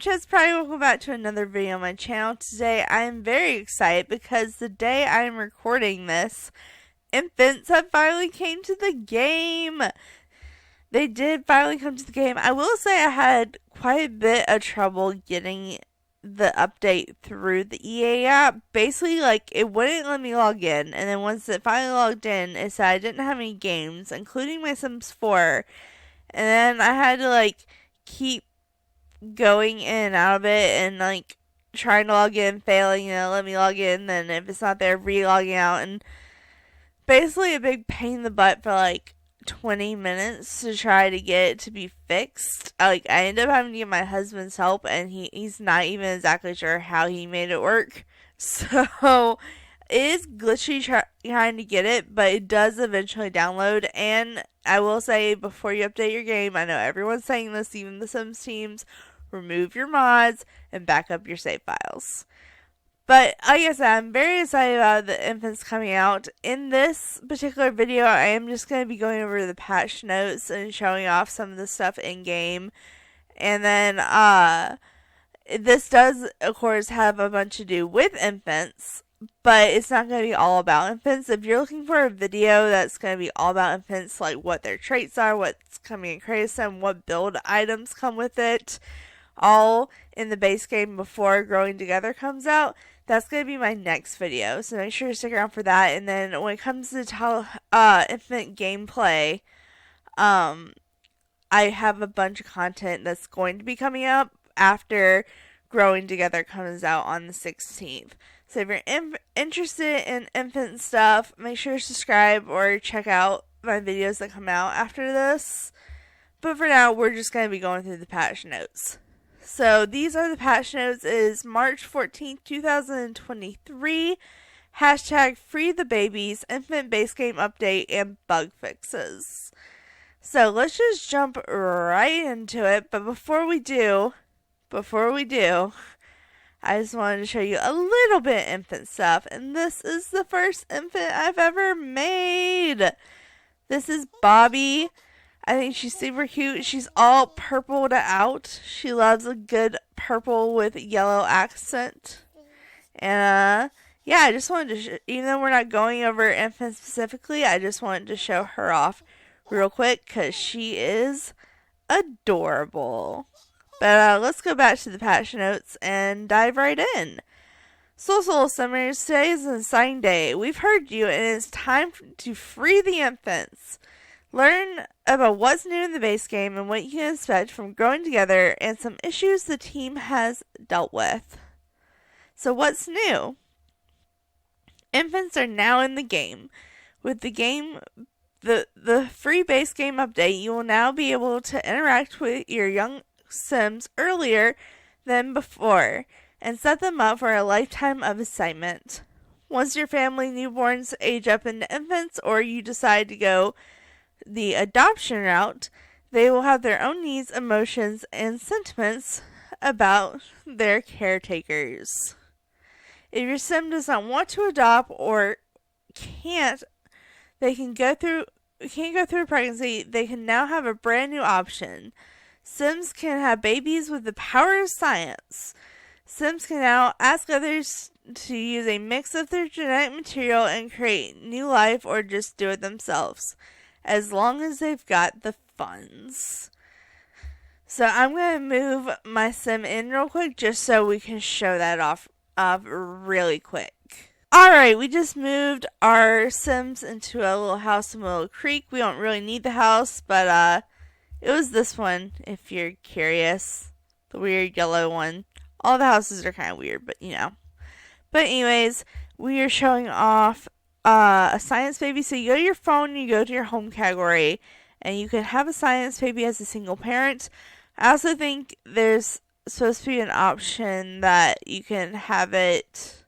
ChezPride. Welcome back to another video on my channel. Today I am very excited because the day I am recording this, infants have finally came to the game. They did finally come to the game. I will say I had quite a bit of trouble getting the update through the EA app. Basically, it wouldn't let me log in, and then once it finally logged in, it said I didn't have any games, including my Sims 4, and then I had to keep going in and out of it and trying to log in, failing, let me log in, then if it's not there, re-logging out, and basically a big pain in the butt for 20 minutes to try to get it to be fixed. I ended up having to get my husband's help, and he's not even exactly sure how he made it work. So it is glitchy trying to get it, but it does eventually download. And I will say, before you update your game, I know everyone's saying this, even the Sims teams, remove your mods and back up your save files. But like I said, I'm very excited about the infants coming out. In this particular video, I am just going to be going over the patch notes and showing off some of the stuff in game. And then this does, of course, have a bunch to do with infants, but it's not going to be all about infants. If you're looking for a video that's going to be all about infants, like what their traits are, what's coming in Crazy, what build items come with it, all in the base game before Growing Together comes out, that's going to be my next video, so make sure to stick around for that. And then when it comes to infant gameplay, I have a bunch of content that's going to be coming up after Growing Together comes out on the 16th. So if you're interested in infant stuff, make sure to subscribe or check out my videos that come out after this. But for now, we're just going to be going through the patch notes. So these are the patch notes. It is March 14th, 2023. Hashtag free the babies, infant base game update, and bug fixes. So let's just jump right into it. But before we do, I just wanted to show you a little bit of infant stuff. And this is the first infant I've ever made. This is Bobby. I think she's super cute. She's all purpled out. She loves a good purple with yellow accent. And yeah, I just wanted to, even though we're not going over infants specifically, I just wanted to show her off real quick because she is adorable. But let's go back to the patch notes and dive right in. Soul Summers, today is an exciting day. We've heard you, and it's time to free the infants. Learn about what's new in the base game and what you can expect from Growing Together and some issues the team has dealt with. So what's new? Infants are now in the game. With the free base game update, you will now be able to interact with your young Sims earlier than before and set them up for a lifetime of excitement. Once your family newborns age up into infants, or you decide to go the adoption route, they will have their own needs, emotions, and sentiments about their caretakers. If your Sim does not want to adopt or can't go through pregnancy, they can now have a brand new option. Sims can have babies with the power of science. Sims can now ask others to use a mix of their genetic material and create new life, or just do it themselves, as long as they've got the funds. So I'm going to move my Sim in real quick just so we can show that off really quick. Alright, we just moved our Sims into a little house in Willow Creek. We don't really need the house, but it was this one, if you're curious. The weird yellow one. All the houses are kind of weird, but you know. But anyways, we are showing off a science baby. So you go to your phone, you go to your home category, and you can have a science baby as a single parent. I also think there's supposed to be an option that you can have it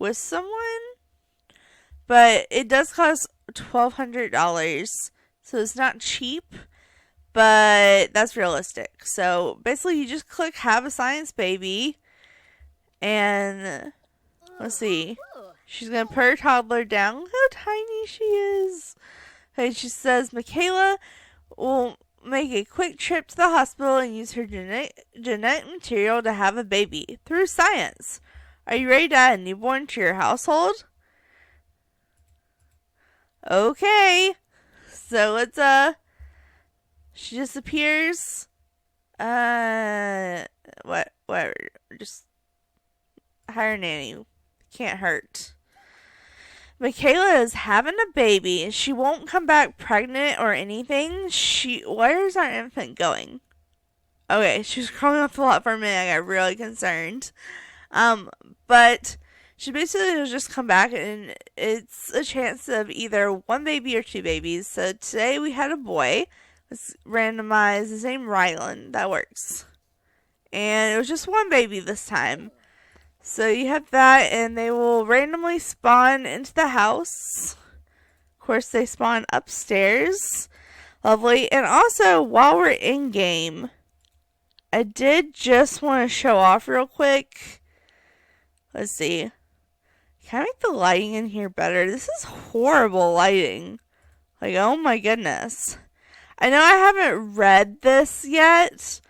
with someone, but it does cost $1,200, so it's not cheap, but that's realistic. So basically you just click have a science baby, and let's see, she's gonna put her toddler down. Look how tiny she is. Okay, she says Michaela will make a quick trip to the hospital and use her genetic material to have a baby through science. Are you ready to add a newborn to your household? Okay. So let's, she disappears. Whatever. Just hire a nanny. Can't hurt. Michaela is having a baby and she won't come back pregnant or anything. Where's our infant going? Okay, she was crawling off the lot for a minute. I got really concerned. But she basically will just come back and it's a chance of either one baby or two babies. So today we had a boy. Let's randomize. His name Rylan. That works. And it was just one baby this time. So you have that, and they will randomly spawn into the house. Of course, they spawn upstairs. Lovely. And also, while we're in game, I did just want to show off real quick. Let's see. Can I make the lighting in here better? This is horrible lighting. Like, oh my goodness. I know I haven't read this yet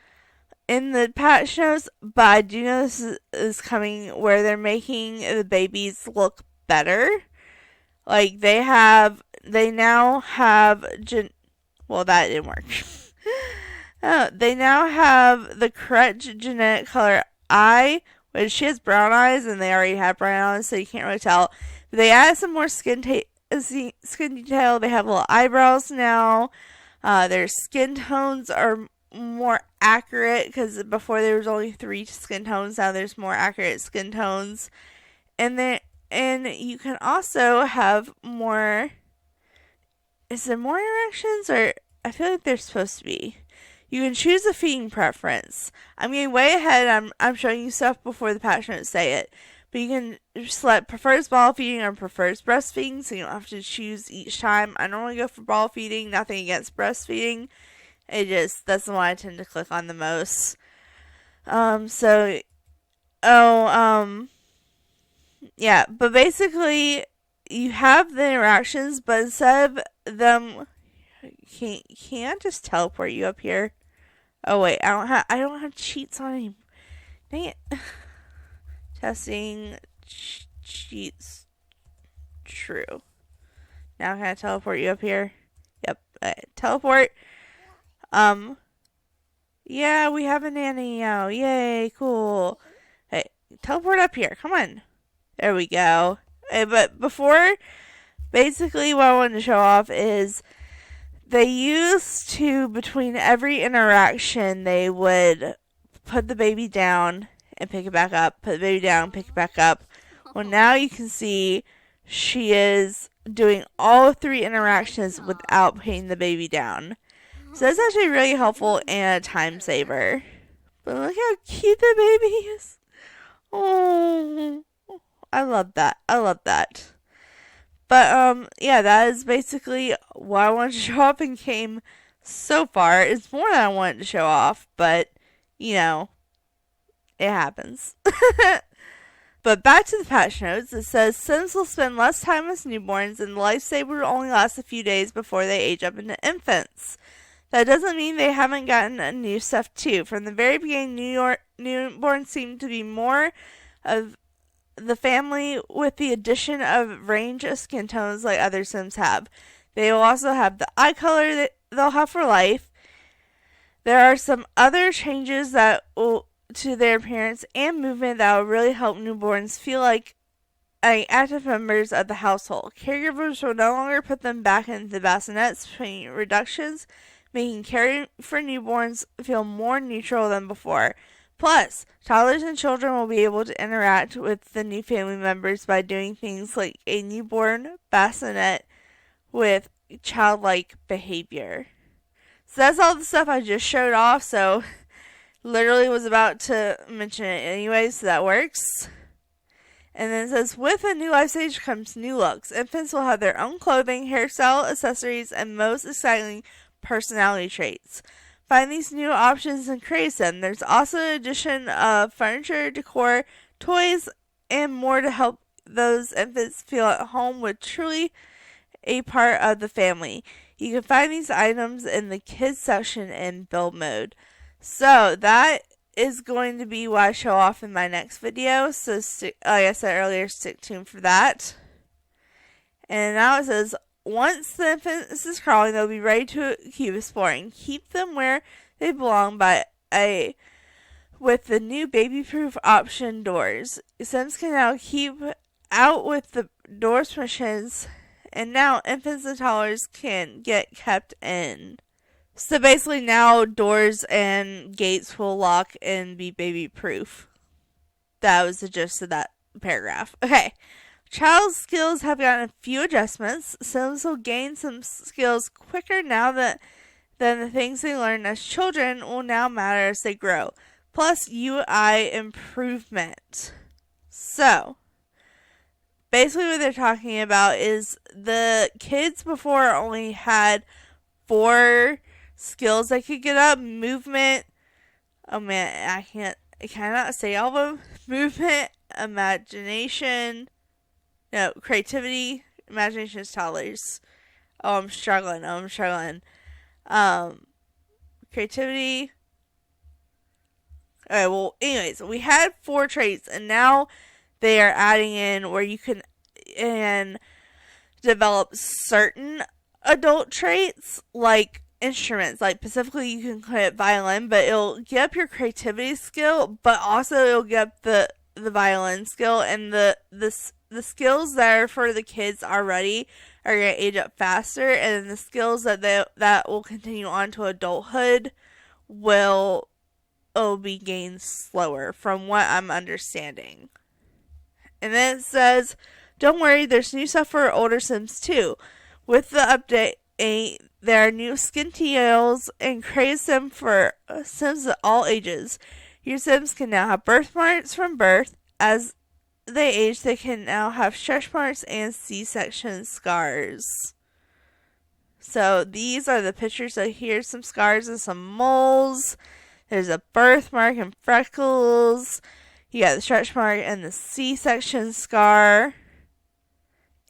in the patch notes, but I do know this is coming where they're making the babies look better. Like, they now have, well, that didn't work. They now have the correct genetic color eye, which she has brown eyes, and they already have brown eyes, so you can't really tell. But they added some more skin detail. They have little eyebrows now. Their skin tones are more accurate because before there was only 3 skin tones. Now there's more accurate skin tones, and you can also have more. Is there more interactions, or I feel like there's supposed to be. You can choose a feeding preference. I'm getting way ahead. I'm showing you stuff before the patch notes say it. But you can select prefers bottle feeding or prefers breastfeeding, so you don't have to choose each time. I normally go for bottle feeding, nothing against breastfeeding. That's the one I tend to click on the most. Yeah, but basically, you have the interactions, but instead of them, can't I just teleport you up here? Oh wait, I don't have cheats on him. Dang it. Testing cheats true. Now can I teleport you up here? Yep. Teleport. Yeah, we have a nanny now. Yay, cool. Hey, teleport up here. Come on. There we go. Hey, but before, basically what I wanted to show off is they used to, between every interaction, they would put the baby down and pick it back up, put the baby down, pick it back up. Well, now you can see she is doing all 3 interactions without putting the baby down. So that's actually really helpful and a time saver. But look how cute the baby is. Oh, I love that. But, yeah, that is basically what I wanted to show off in game so far. It's more than I wanted to show off, but, you know, it happens. But back to the patch notes. It says, Sims will spend less time as newborns, and the lifesaver will only last a few days before they age up into infants. That doesn't mean they haven't gotten new stuff too. From the very beginning, newborns seem to be more of the family with the addition of range of skin tones like other Sims have. They will also have the eye color that they'll have for life. There are some other changes to their appearance and movement that will really help newborns feel like active members of the household. Caregivers will no longer put them back into the bassinets between reductions, making caring for newborns feel more neutral than before. Plus, toddlers and children will be able to interact with the new family members by doing things like a newborn bassinet with childlike behavior. So that's all the stuff I just showed off, so literally was about to mention it anyway, so that works. And then it says, with a new life stage comes new looks. Infants will have their own clothing, hairstyle, accessories, and most exciting, personality traits. Find these new options and create them. There's also an addition of furniture, decor, toys, and more to help those infants feel at home with truly a part of the family. You can find these items in the kids section in build mode. So that is going to be what I show off in my next video. So like I said earlier, stick tuned for that. And now it says, once the infant is crawling, they'll be ready to keep exploring. Keep them where they belong with the new baby-proof option doors. Sims can now keep out with the doors permissions, and now infants and toddlers can get kept in. So basically now doors and gates will lock and be baby-proof. That was the gist of that paragraph. Okay. Child skills have gotten a few adjustments. Sims will gain some skills quicker now than the things they learn as children will now matter as they grow. Plus UI improvement. So, basically what they're talking about is the kids before only had 4 skills they could get up. Movement. Oh man, I cannot say all of them. Movement, imagination. No, creativity, imagination is toddlers. Oh, I'm struggling. Creativity. Okay, well, anyways, we had 4 traits, and now they are adding in where you can develop certain adult traits, like instruments. Like, specifically, you can play violin, but it'll get up your creativity skill, but also it'll get up the violin skill, and the skills that are for the kids already are going to age up faster, and then the skills that will continue on to adulthood will be gained slower, from what I'm understanding. And then it says, don't worry, there's new stuff for older Sims too. With the update, there are new skin details and crazy Sim for Sims of all ages. Your Sims can now have birthmarks from birth. As they age, they can now have stretch marks and C-section scars. So these are the pictures. So here's some scars and some moles. There's a birthmark and freckles. You got the stretch mark and the C-section scar.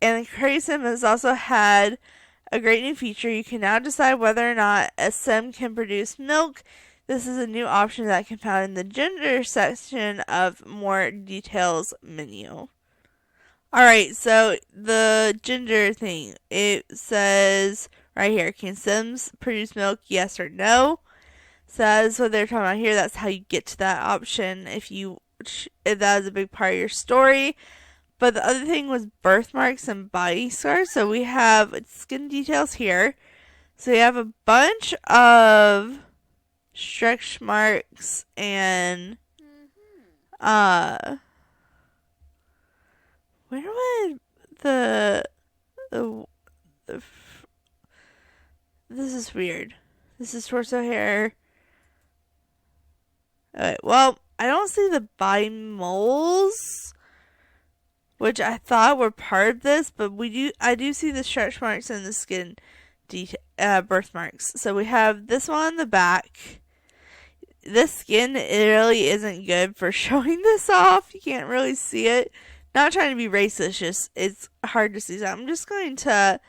And the Crazy Sim has also had a great new feature. You can now decide whether or not a Sim can produce milk. This is a new option that can be found in the gender section of more details menu. Alright, so the gender thing. It says right here, can Sims produce milk, yes or no? So that's what they're talking about here. That's how you get to that option if that is a big part of your story. But the other thing was birthmarks and body scars. So we have skin details here. So we have a bunch of stretch marks and where would the this is weird. This is torso hair. Alright, well, I don't see the body moles, which I thought were part of this, but I do see the stretch marks and the skin birthmarks. So we have this one on the back. This skin, it really isn't good for showing this off. You can't really see it. Not trying to be racist, just it's hard to see. So I'm just going to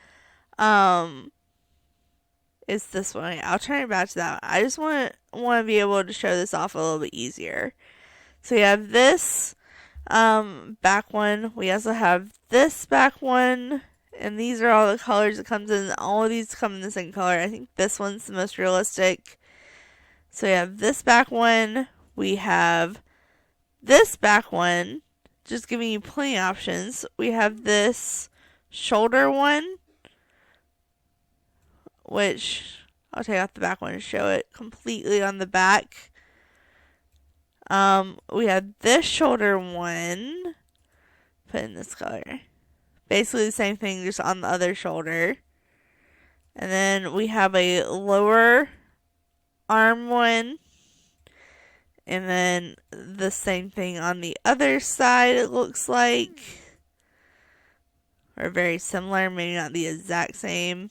it's this one. I'll turn it back to that one. I just want to be able to show this off a little bit easier. So we have this back one. We also have this back one. And these are all the colors it comes in. All of these come in the same color. I think this one's the most realistic. So we have this back one. We have this back one. Just giving you plenty of options. We have this shoulder one, which I'll take off the back one and show it completely on the back. We have this shoulder one. Put in this color. Basically the same thing, just on the other shoulder. And then we have a lower arm one. And then the same thing on the other side, it looks like. Or very similar, maybe not the exact same.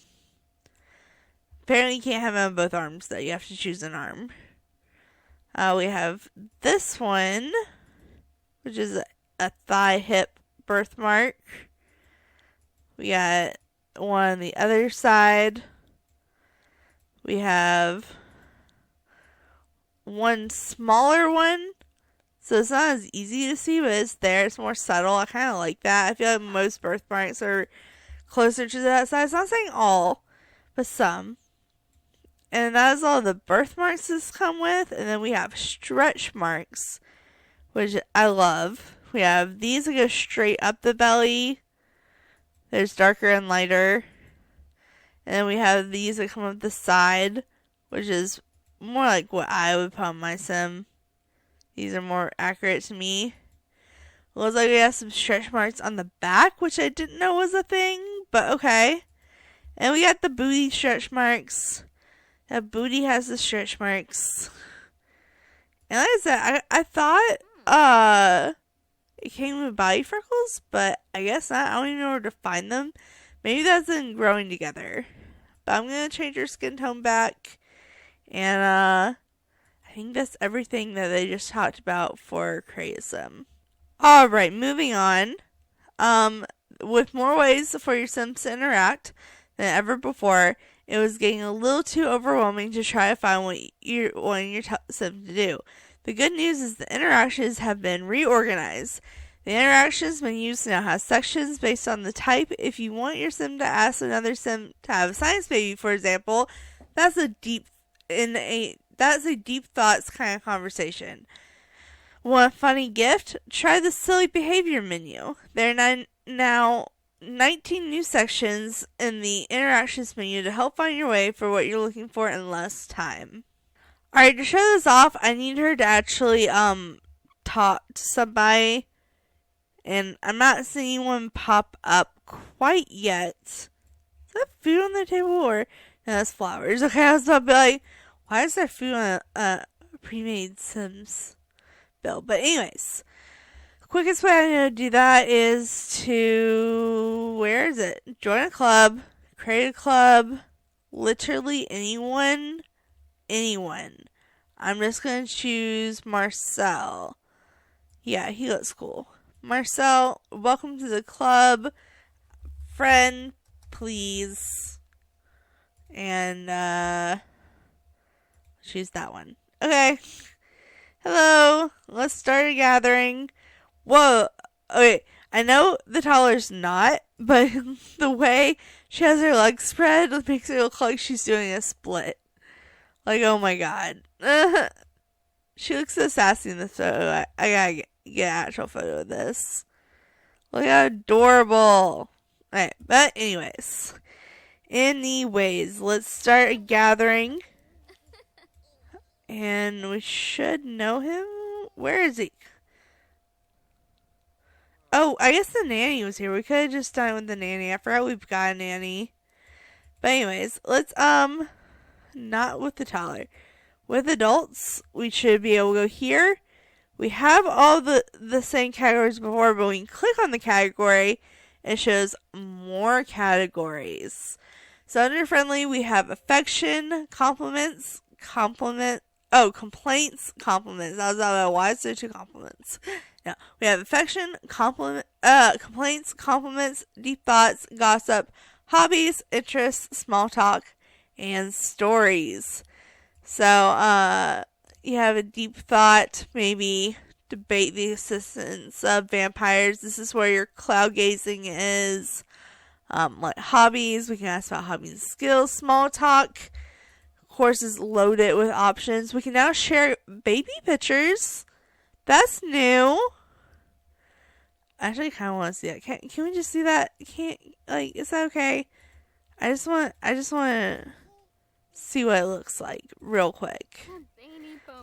Apparently you can't have it on both arms, though. You have to choose an arm. We have this one, which is a thigh hip birthmark. We got one on the other side. We have one smaller one. So it's not as easy to see, but it's there. It's more subtle. I kind of like that. I feel like most birthmarks are closer to that size. Not saying all, but some. And that is all the birthmarks this come with. And then we have stretch marks, which I love. We have these that go straight up the belly. There's darker and lighter. And then we have these that come up the side, which is more like what I would put on my sim. These are more accurate to me. Looks like we have some stretch marks on the back, which I didn't know was a thing, but okay. And we got the booty stretch marks. That booty has the stretch marks. And like I said, I thought it came with body freckles, but I guess not. I don't even know where to find them. Maybe that's in growing together. But I'm going to change her skin tone back. And I think that's everything that they just talked about for Crazy. Alright, moving on. With more ways for your Sims to interact than ever before, it was getting a little too overwhelming to try to find what you're wanting your Sim to do. The good news is the interactions have been reorganized. The interactions menus now have sections based on the type. If you want your Sim to ask another Sim to have a science baby, for example, that's a deep thoughts kind of conversation. Want a funny gift? Try the silly behavior menu. There are now 19 new sections in the interactions menu to help find your way for what you're looking for in less time. Alright, to show this off, I need her to actually talk to somebody. And I'm not seeing one pop up quite yet. Is that food on the table or no, that's flowers? Okay, I was about to be like, why is there food on a pre-made Sims build? But anyways, the quickest way I know to do that is to, where is it? Join a club, create a club, literally anyone. I'm just going to choose Marcel. Yeah, he looks cool. Marcel, welcome to the club. Friend, please. And, choose that one. Okay. Hello. Let's start a gathering. Whoa. Okay. I know the toddler's not, but the way she has her legs spread makes it look like she's doing a split. Like, oh my god. She looks so sassy in this photo. I gotta get an actual photo of this. Look how adorable. Alright, but anyways. Let's start a gathering. And we should know him. Where is he? Oh, I guess the nanny was here. We could have just done it with the nanny. I forgot we've got a nanny. But anyways, let's, not with the toddler. With adults, we should be able to go here. We have all the same categories before, but we can click on the category. It shows more categories. So under friendly, we have affection, complaints, compliments. I was like, why is there two compliments? No, we have affection, complaints, compliments, deep thoughts, gossip, hobbies, interests, small talk, and stories. So, you have a deep thought, maybe debate the existence of vampires. This is where your cloud gazing is. Like hobbies, we can ask about hobbies and skills. Small talk, of course, is loaded with options. We can now share baby pictures. That's new. I actually kind of want to see that. Can we just see that? Is that okay? I just want to see what it looks like real quick.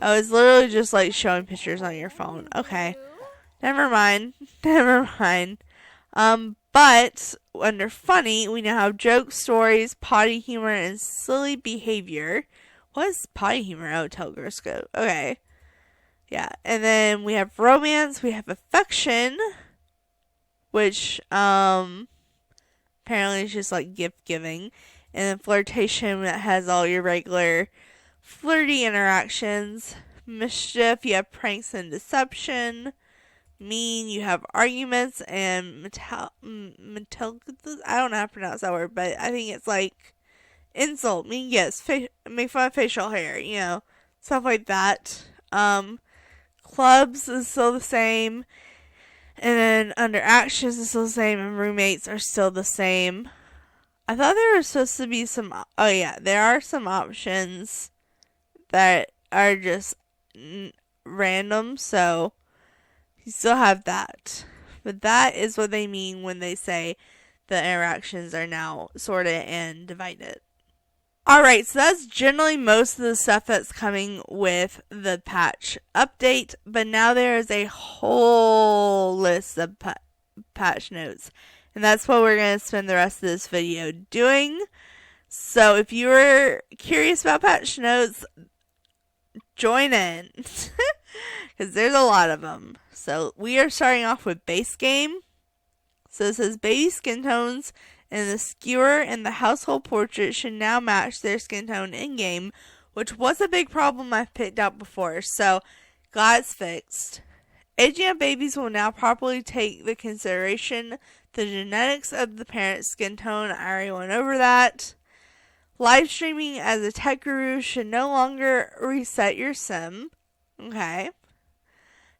Oh, it's literally just like showing pictures on your phone. Okay. Never mind. But under funny, we now have jokes, stories, potty humor, and silly behavior. What is potty humor? Oh, telescope. Okay. Yeah. And then we have romance, we have affection, which apparently is just like gift giving. And then flirtation, that has all your regular flirty interactions. Mischief, you have pranks and deception. Mean, you have arguments and I don't know how to pronounce that word, but I think it's like insult, mean, yes, make fun of facial hair, you know, stuff like that. Clubs is still the same, and then under actions is still the same, and roommates are still the same. I thought there was supposed to be some, oh yeah, there are some options that are just random, so you still have that. But that is what they mean when they say the interactions are now sorted and divided. Alright, so that's generally most of the stuff that's coming with the patch update, but now there is a whole list of patch notes, and that's what we're going to spend the rest of this video doing. So if you were curious about patch notes, join in, because there's a lot of them. So we are starting off with base game. So it says baby skin tones and the skewer and the household portrait should now match their skin tone in-game, which was a big problem I've picked out before, so glad it's fixed. Aging up babies will now properly take the consideration the genetics of the parent's skin tone. I already went over that. Live streaming as a tech guru should no longer reset your sim. Okay.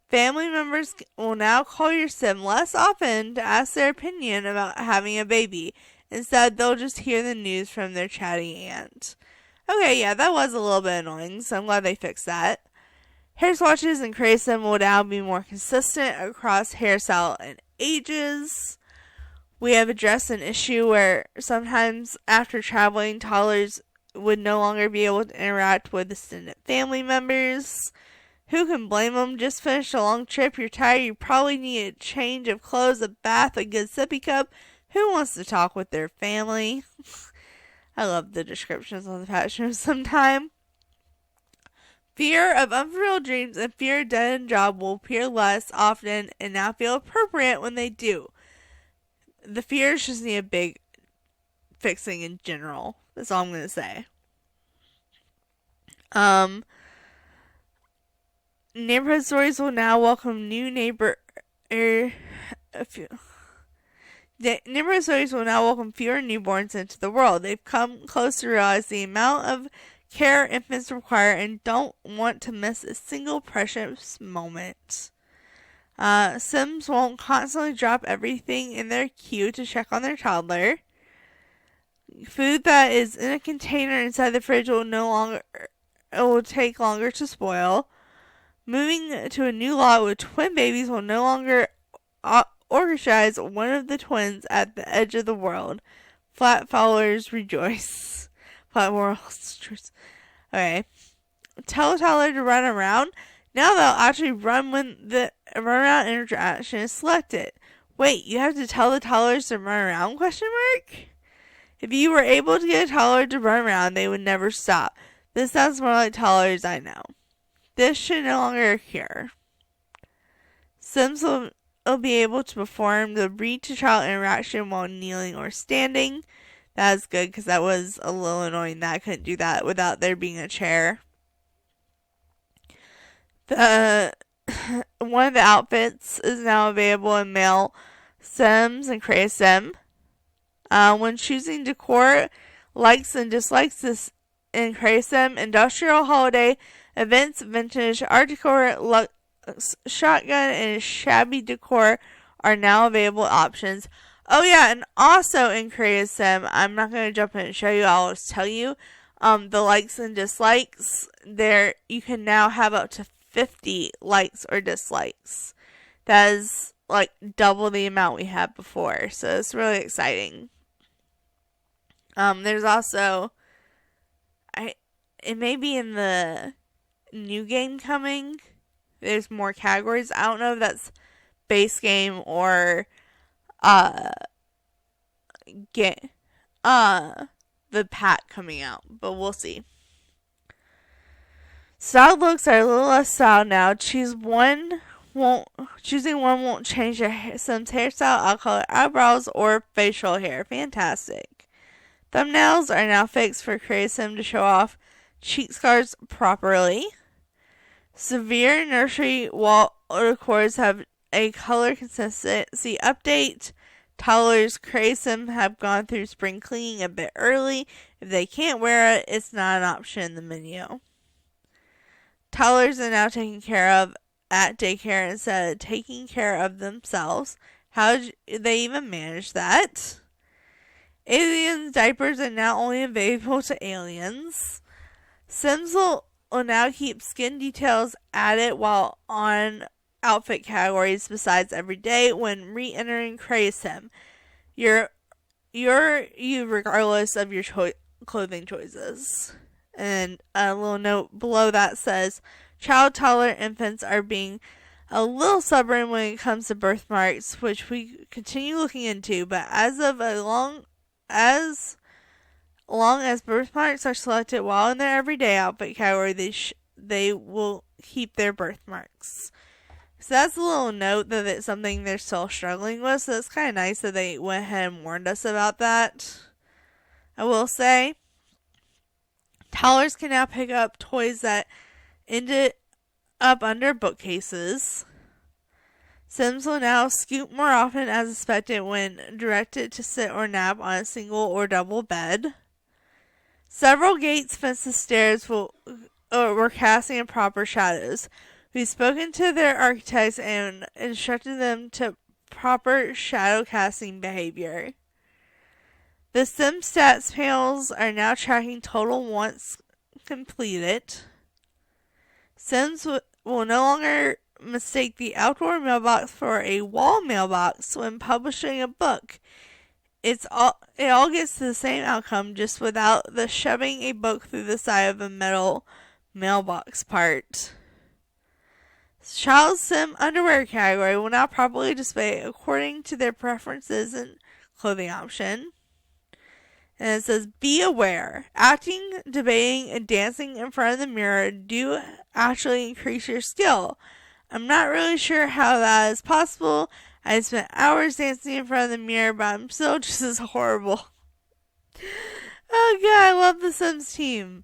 Family members will now call your sim less often to ask their opinion about having a baby. Instead, they'll just hear the news from their chatty aunt. Okay, yeah, that was a little bit annoying, so I'm glad they fixed that. Hair swatches and sim will now be more consistent across hairstyle and ages. We have addressed an issue where sometimes after traveling, toddlers would no longer be able to interact with extended family members. Who can blame them? Just finished a long trip, you're tired, you probably need a change of clothes, a bath, a good sippy cup. Who wants to talk with their family? I love the descriptions on the patch notes sometimes. Fear of unfulfilled dreams and fear of dead-end job will appear less often and now feel appropriate when they do. The fears just need a big fixing in general. That's all I'm going to say. Neighborhood stories will now welcome neighborhood stories will now welcome fewer newborns into the world. They've come close to realize the amount of care infants require and don't want to miss a single precious moment. Sims won't constantly drop everything in their queue to check on their toddler. Food that is in a container inside the fridge it will take longer to spoil. Moving to a new lot with twin babies will no longer orchestrize one of the twins at the edge of the world. Flat followers rejoice. Flat worlds. Okay. Tell a toddler to run around. Now they'll actually run when the run around interaction is selected. Wait, you have to tell the toddlers to run around? ? If you were able to get a toddler to run around, they would never stop. This sounds more like toddlers I know. This should no longer occur. Sims will be able to perform the breed to child interaction while kneeling or standing. That is good because that was a little annoying that I couldn't do that without there being a chair. One of the outfits is now available in male Sims and sim. When choosing decor, likes and dislikes this in sim, industrial holiday events, vintage art decor, shotgun, and shabby decor are now available options. Oh yeah, and also in sim, I'm not going to jump in and show you, I'll just tell you, the likes and dislikes, there you can now have up to 50 likes or dislikes. That is like double the amount we had before, so it's really exciting. There's also, it may be in the new game coming, there's more categories. I don't know if that's base game or the pack coming out, but we'll see. Style looks are a little less style now. Choosing one won't change your Sim's hairstyle, eye color, eyebrows, or facial hair. Fantastic. Thumbnails are now fixed for Sim to show off cheek scars properly. Severe nursery wall decors have a color consistency update. Toddlers craze them have gone through spring cleaning a bit early. If they can't wear it, it's not an option in the menu. Toddlers are now taken care of at daycare instead of taking care of themselves. How do they even manage that? Aliens' diapers are now only available to aliens. Sims will now keep skin details added while on outfit categories besides every day when re-entering Craze Sim. You're you regardless of your clothing choices. And a little note below that says, child, toddler, infants are being a little stubborn when it comes to birthmarks, which we continue looking into, but as long as birthmarks are selected while in their everyday outfit category, they will keep their birthmarks. So that's a little note that it's something they're still struggling with, so it's kind of nice that they went ahead and warned us about that. I will say, toddlers can now pick up toys that ended up under bookcases. Sims will now scoot more often as expected when directed to sit or nap on a single or double bed. Several gates fence the stairs were casting in proper shadows. We've spoken to their architects and instructed them to proper shadow casting behavior. The Sim stats panels are now tracking total once completed. Sims will no longer mistake the outdoor mailbox for a wall mailbox when publishing a book. It all gets to the same outcome, just without the shoving a book through the side of a metal mailbox part. Child Sim underwear category will now properly display according to their preferences and clothing option. And it says, be aware, acting, debating, and dancing in front of the mirror do actually increase your skill. I'm not really sure how that is possible. I spent hours dancing in front of the mirror, but I'm still just as horrible. Oh god, I love the Sims team.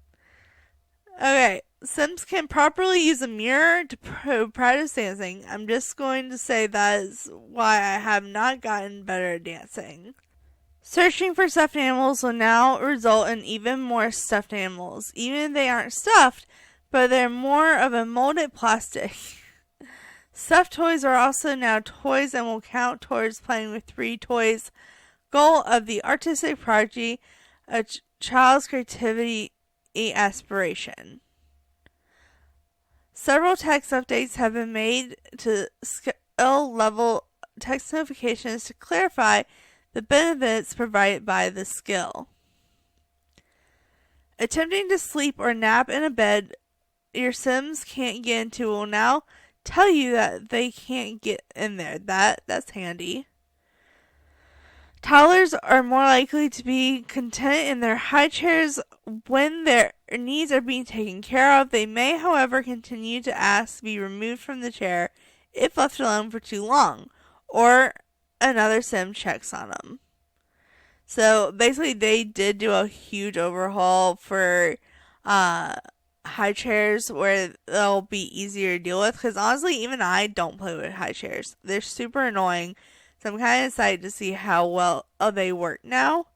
Okay, Sims can properly use a mirror to practice dancing. I'm just going to say that is why I have not gotten better at dancing. Searching for stuffed animals will now result in even more stuffed animals. Even if they aren't stuffed, but they're more of a molded plastic. Stuffed toys are also now toys and will count towards playing with 3 toys. Goal of the artistic prodigy, a child's creativity aspiration. Several text updates have been made to skill level text notifications to clarify the benefits provided by the skill. Attempting to sleep or nap in a bed your Sims can't get into will now tell you that they can't get in there. That's handy. Toddlers are more likely to be content in their high chairs when their needs are being taken care of. They may, however, continue to ask to be removed from the chair if left alone for too long, or another Sim checks on them. So basically they did do a huge overhaul for high chairs where they'll be easier to deal with, because honestly even I don't play with high chairs. They're super annoying, so I'm kind of excited to see how well they work now.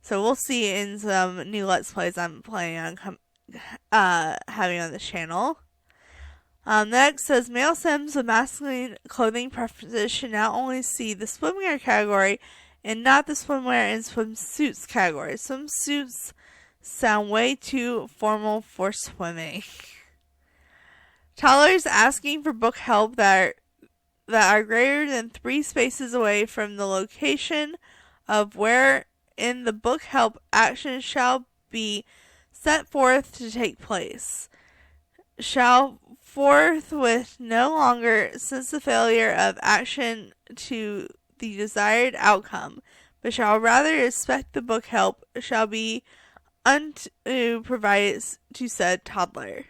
So we'll see in some new Let's Plays I'm planning on having on the channel. Next says, male Sims with masculine clothing preferences should now only see the swimwear category and not the swimwear and swimsuits category. Swimsuits sound way too formal for swimming. Toddlers asking for book help that are greater than 3 spaces away from the location of where in the book help action shall be set forth to take place. Shall forthwith no longer sense the failure of action to the desired outcome, but shall rather expect the book help shall be unto provided to said toddler.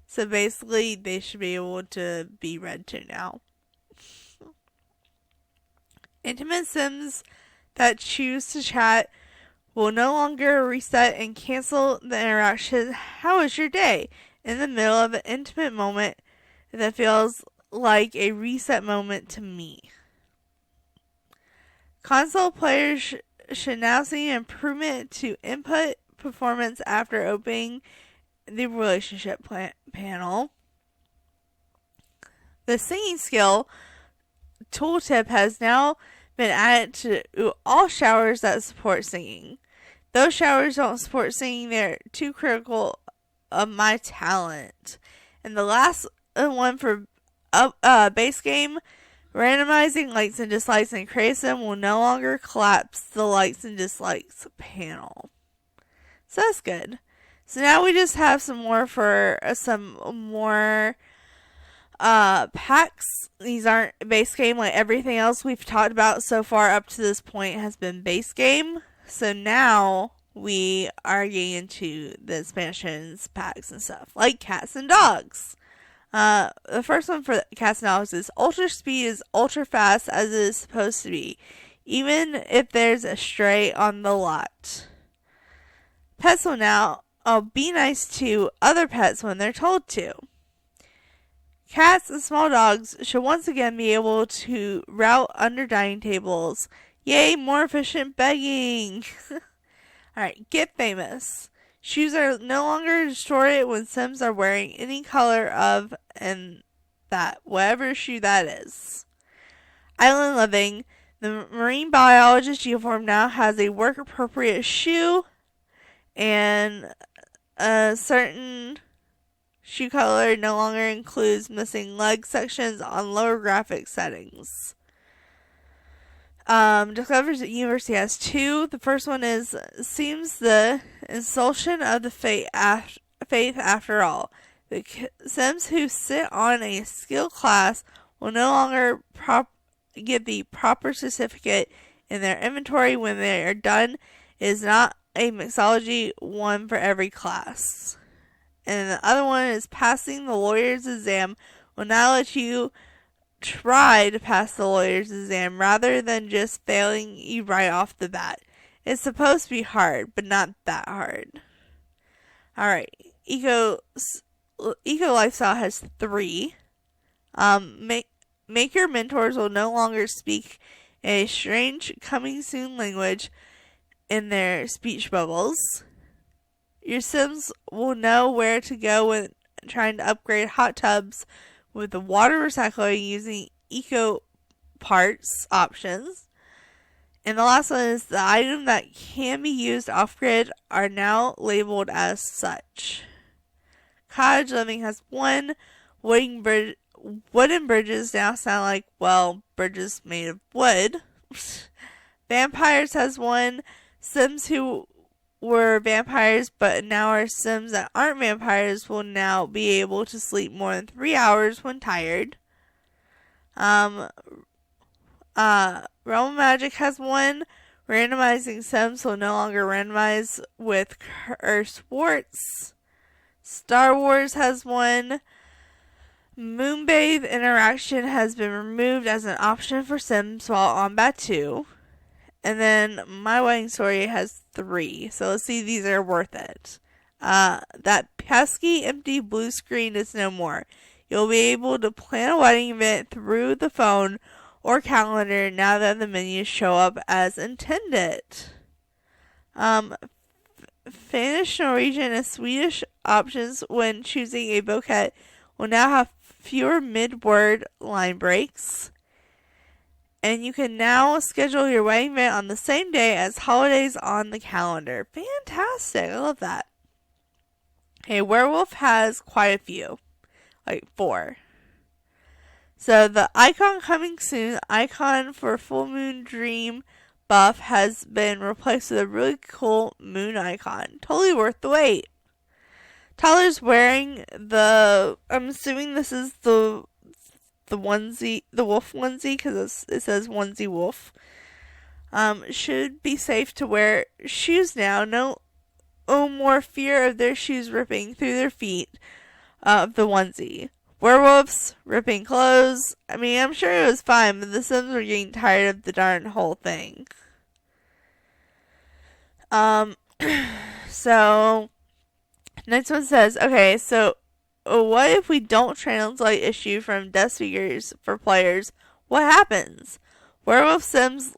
So basically they should be able to be read to now. Intimate Sims that choose to chat will no longer reset and cancel the interaction "How was your day?" in the middle of an intimate moment that feels like a reset moment to me. Console players should now see an improvement to input performance after opening the relationship panel. The singing skill tooltip has now been added to all showers that support singing. Those showers don't support singing, they're too critical of my talent. And the last one for base game, randomizing likes and dislikes and criticism will no longer collapse the likes and dislikes panel. So that's good. So now we just have some more packs. These aren't base game like everything else we've talked about so far up to this point has been base game. So now we are getting into the expansions packs and stuff like cats and dogs. The first one for cats and dogs is ultra speed is ultra fast as it is supposed to be, even if there's a stray on the lot. Pets will now be nice to other pets when they're told to. Cats and small dogs should once again be able to route under dining tables. Yay, more efficient begging! Alright, get famous. Shoes are no longer distorted when Sims are wearing any color of and that, whatever shoe that is. Island living. The marine biologist uniform now has a work appropriate shoe and a certain shoe color no longer includes missing leg sections on lower graphic settings. Discovers that University has two. The first one is seems the insultion of the faith after all. The Sims who sit on a skill class will no longer get the proper certificate in their inventory when they are done. It is not a mixology one for every class. And the other one is passing the lawyer's exam will now let you try to pass the lawyer's exam rather than just failing you right off the bat. It's supposed to be hard, but not that hard. Alright, Eco Lifestyle has 3. Make your mentors will no longer speak a strange coming soon language in their speech bubbles. Your Sims will know where to go when trying to upgrade hot tubs with the water recycling using eco parts options. And the last one is the item that can be used off-grid are now labeled as such. Cottage living has 1. Wooden bridges now sound like, well, bridges made of wood. Vampires has 1. Sims who were vampires but now are Sims that aren't vampires will now be able to sleep more than 3 hours when tired. Realm of Magic has 1. Randomizing Sims will no longer randomize with cursed warts. Star Wars has 1. Moonbathe interaction has been removed as an option for Sims while on Batu. And then My Wedding Story has 3. So let's see if these are worth it. That pesky empty blue screen is no more. You'll be able to plan a wedding event through the phone or calendar now that the menus show up as intended. Finnish, Norwegian, and Swedish options when choosing a bouquet will now have fewer mid-word line breaks. And you can now schedule your wedding event on the same day as holidays on the calendar. Fantastic. I love that. Okay, Werewolf has quite a few. Like 4. So the icon coming soon, icon for Full Moon Dream buff has been replaced with a really cool moon icon. Totally worth the wait. Tyler's wearing I'm assuming this is the onesie, the wolf onesie, because it says onesie wolf. Should be safe to wear shoes now. No more fear of their shoes ripping through their feet of the onesie. Werewolves, ripping clothes. I mean, I'm sure it was fine, but the Sims were getting tired of the darn whole thing. So, next one says, okay, so what if we don't translate issue from desk speakers for players? What happens? Werewolf Sims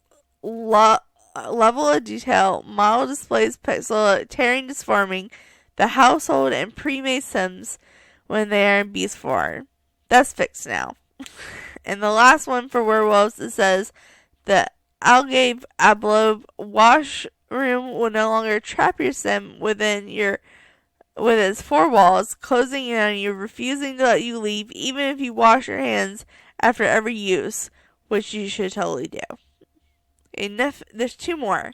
level of detail, model displays pixel tearing, disforming the household and pre-made Sims when they are in beast form. That's fixed now. And the last one for werewolves, it says the algae ablobe washroom will no longer trap your sim within its four walls, closing in on you, refusing to let you leave, even if you wash your hands after every use, which you should totally do. There's two more.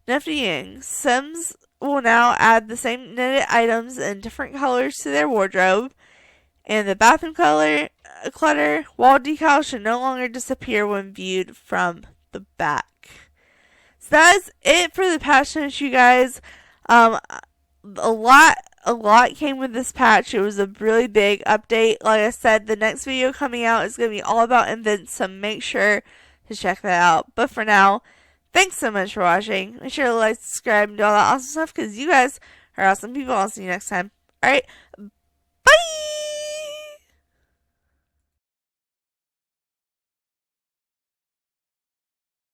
Niftying. Sims will now add the same knitted items in different colors to their wardrobe, and the bathroom clutter wall decals should no longer disappear when viewed from the back. So that's it for the patch notes, you guys. A lot came with this patch. It was a really big update. Like I said, the next video coming out is going to be all about invents, so make sure to check that out. But for now, thanks so much for watching. Make sure to like, subscribe, and do all that awesome stuff, because you guys are awesome people. I'll see you next time. Alright, bye!